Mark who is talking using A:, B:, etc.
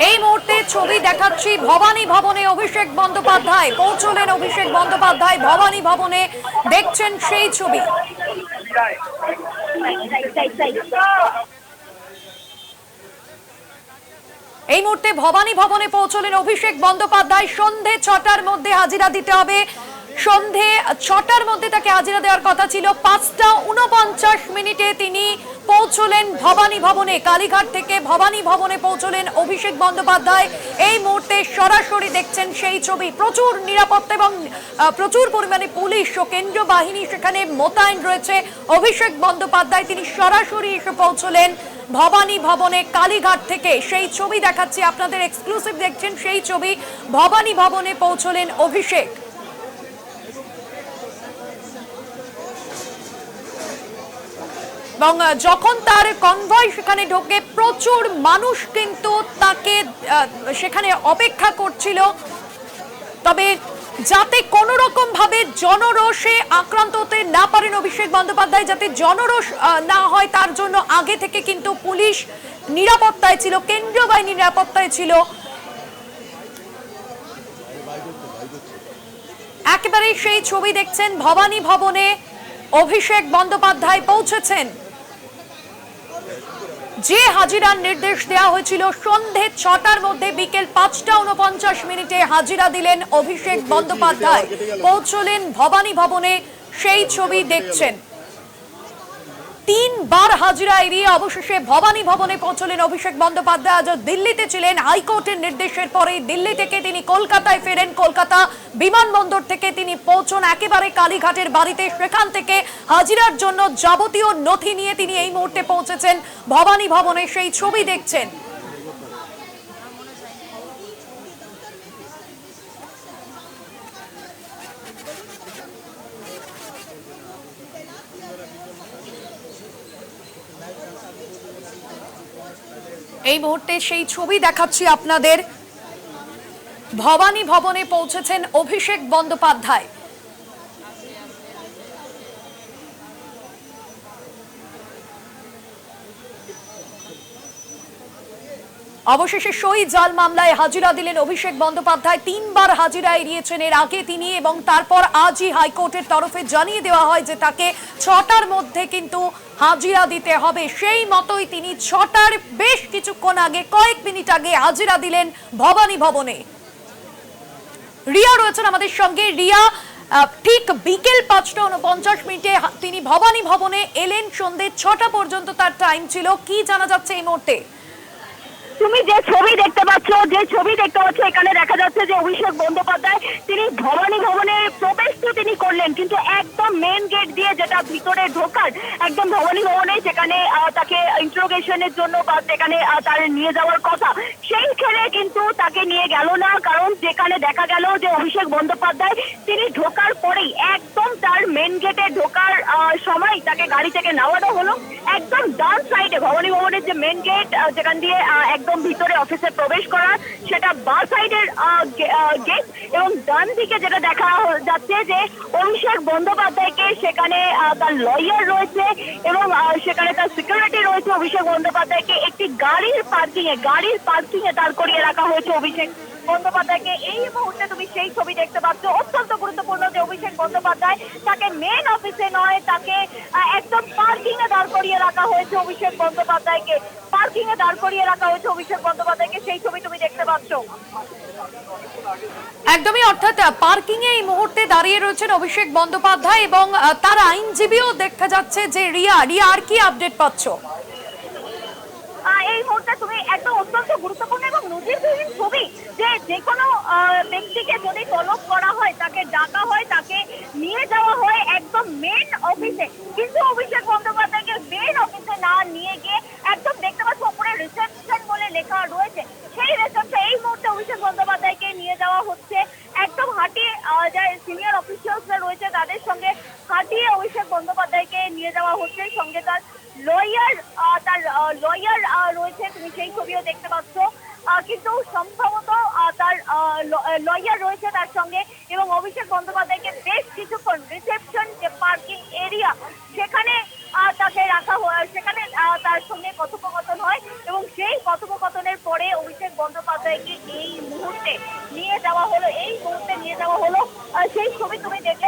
A: এই মুহূর্তে ছবি দেখাচ্ছি ভবানী ভবনে অভিষেক বন্দ্যোপাধ্যায় পৌঁছলেন। অভিষেক বন্দ্যোপাধ্যায় ভবানী ভবনে, দেখছেন সেই ছবি। এই মুহূর্তে ভবানী ভবনে পৌঁছলেন অভিষেক বন্দ্যোপাধ্যায়। সন্ধে 6টার মধ্যে হাজিরা দিতে হবে। সন্ধে 6টার মধ্যে তাকে হাজিরা দেওয়ার কথা ছিল। 5:49 তিনি পৌঁছলেন ভবানী ভবনে। কালীঘাট থেকে ভবানী ভবনে পৌঁছলেন অভিষেক বন্দ্যোপাধ্যায়। এই মুহূর্তে সরাসরি দেখছেন সেই ছবি। প্রচুর নিরাপত্তা এবং প্রচুর পরিমাণে পুলিশ ও কেন্দ্রীয় বাহিনী সেখানে মোতায়েন রয়েছে। অভিষেক বন্দ্যোপাধ্যায় তিনি সরাসরি এসে পৌঁছলেন ভবানী ভবনে কালীঘাট থেকে। সেই ছবি দেখাচ্ছি আপনাদের, এক্সক্লুসিভ দেখছেন সেই ছবি। ভবানী ভবনে পৌঁছলেন অভিষেক এবং যখন তার কনভয় সেখানে ঢোকে প্রচুর মানুষ কিন্তু তাকে সেখানে অপেক্ষা করছিল। তবে যাতে কোনো রকম ভাবে জনরোষে আক্রান্ত হতে না পারেন অভিষেক বন্দ্যোপাধ্যায়, যাতে জনরোষ না হয় তার জন্য আগে থেকে কিন্তু পুলিশ নিরাপত্তায় ছিল, কেন্দ্রীয় বাহিনী নিরাপত্তায় ছিল। একেবারে সেই ছবি দেখছেন। ভবানী ভবনে অভিষেক বন্দ্যোপাধ্যায় পৌঁছেছেন। যে হাজিরার নির্দেশ দেওয়া হয়েছিল সন্ধে 6টার মধ্যে বিকেল 5:49 হাজিরা দিলেন অভিষেক বন্দ্যোপাধ্যায়, পৌঁছলেন ভবানী ভবনে। সেই ছবি দেখছেন। 3 বার হাজিরা এড়িয়ে অবশেষে ভবানী ভবনে পৌঁছলেন অভিষেক বন্দ্যোপাধ্যায়। আজ দিল্লিতে ছিলেন। হাইকোর্টের নির্দেশের পরে দিল্লি থেকে তিনি কলকাতায় ফেরেন। কলকাতা বিমানবন্দর থেকে তিনি পৌঁছন একেবারে কালীঘাটের বাড়িতে। সেখান থেকে হাজিরার জন্য যাবতীয় নথি নিয়ে তিনি এই মুহূর্তে পৌঁছেছেন ভবানী ভবনে। সেই ছবি দেখছেন। এই মুহূর্তে সেই ছবি দেখাচ্ছি আপনাদের। ভবানী ভবনে পৌঁছেছেন অভিষেক বন্দ্যোপাধ্যায়। অবশেষে সই জাল মামলায় হাজিরা দিলেন অভিষেক বন্দ্যোপাধ্যায়। 3 বার হাজিরা এড়িয়েছেন এর আগে তিনি, এবং তারপর আজই হাইকোর্টের তরফে জানিয়ে দেওয়া হয় যে তাকে 6টার মধ্যে কিন্তু হাজিরা দিতে হবে। সেই মতোই তিনি 6টার বেশ কিছুক্ষণ আগে, কয়েক মিনিট আগে হাজিরা দিলেন ভবানী ভবনে। রিয়া রয়েছেন আমাদের সঙ্গে। রিয়া, ঠিক বিকেল 5:49 তিনি ভবানী ভবনে এলেন। সন্ধ্যে 6টা পর্যন্ত তার টাইম ছিল। কি জানা যাচ্ছে এই মুহূর্তে?
B: তুমি যে ছবি দেখতে পাচ্ছ এখানে দেখা যাচ্ছে যে অভিষেক বন্দ্যোপাধ্যায় তিনি ভবানী ভবনের প্রবেশ তো তিনি করলেন, কিন্তু একদম মেন গেট দিয়ে যেটা ভিতরে ঢোকার একদম ভবানী ভবনে, যেখানে তাকে ইন্টারোগেশনের জন্য বা যেখানে তার নিয়ে যাওয়ার কথা সেইখানে কিন্তু তাকে নিয়ে গেল না। কারণ যেখানে দেখা গেল যে অভিষেক বন্দ্যোপাধ্যায় তিনি ঢোকার পরেই একদম তার মেন গেটে ঢোকার সময় তাকে গাড়ি থেকে নামানো হলো। একদম ডান সাইডে ভবানী ভবনের যে মেন গেট যেখান দিয়ে একদম ভিতরে অফিসে প্রবেশ করার, সেটা বাঁ সাইডের গেট, এবং ডান দিকে যেটা দেখা যাচ্ছে যে অভিষেক বন্দ্যোপাধ্যায়কে সেখানে তার লয়ার রয়েছে এবং সেখানে তার সিকিউরিটি রয়েছে। অভিষেক বন্দ্যোপাধ্যায়কে একটি গাড়ির পার্কিং এ দাঁড় করিয়ে রাখা হয়েছে অভিষেক বন্দ্যোপাধ্যায়কে। এই মুহূর্তে তুমি সেই ছবি দেখতে পাচ্ছ। অত্যন্ত গুরুত্বপূর্ণ যে অভিষেক বন্দ্যোপাধ্যায় তাকে মেন অফিসে নয়, তাকে একদম পার্কিং এ দাঁড় করিয়ে রাখা হয়েছে অভিষেক বন্দ্যোপাধ্যায়কে। সেই ছবি তুমি দেখতে পাচ্ছ।
A: একদমই, অর্থাৎ পার্কিং এ এই মুহূর্তে দাঁড়িয়ে রয়েছেন অভিষেক বন্দ্যোপাধ্যায় এবং তার আইনজীবীও দেখা যাচ্ছে যে রিয়া আর কি আপডেট পাচ্ছ?
B: এই মুহূর্তে তুমি একদম অত্যন্ত গুরুত্বপূর্ণ এবং নজিরবিহীন ছবি, যে কোনো ব্যক্তিকে যদি তলব করা হয়, তাকে ডাকা হয়, তাকে নিয়ে যাওয়া হয় একদম মেন অফিসে, কিন্তু অভিষেক বন্দ্যোপাধ্যায়কে মেন অফিসে না নিয়ে গিয়ে একদম দেখতে পাচ্ছ উপরে রিসেপশন বলে লেখা রয়েছে, সেই রিসেপশন এই মুহূর্তে অভিষেক বন্দ্যোপাধ্যায়কে নিয়ে যাওয়া হচ্ছে রয়েছে একদম হাঁটিয়ে যা সিনিয়র অফিসিয়ালসরা রয়েছে তাদের সঙ্গে হাঁটিয়ে অভিষেক বন্দ্যোপাধ্যায়কে নিয়ে যাওয়া হচ্ছে। সঙ্গে তার লয়ার রয়েছে, তুমি সেই ছবিও দেখতে পাচ্ছ। কিন্তু সম্ভবত তার লয়ার রয়েছে তার সঙ্গে, এবং অভিষেক বন্দ্যোপাধ্যায়কে বেশ কিছুক্ষণ রিসেপশন যে পার্কিং এরিয়া সেখানে তাকে রাখা হয়, সেখানে তার সঙ্গে কথোপকথন হয়, এবং সেই কথোপকথনের পরে অভিষেক বন্দ্যোপাধ্যায়কে এই মুহূর্তে নিয়ে যাওয়া হলো। সেই ছবি তুমি দেখলে।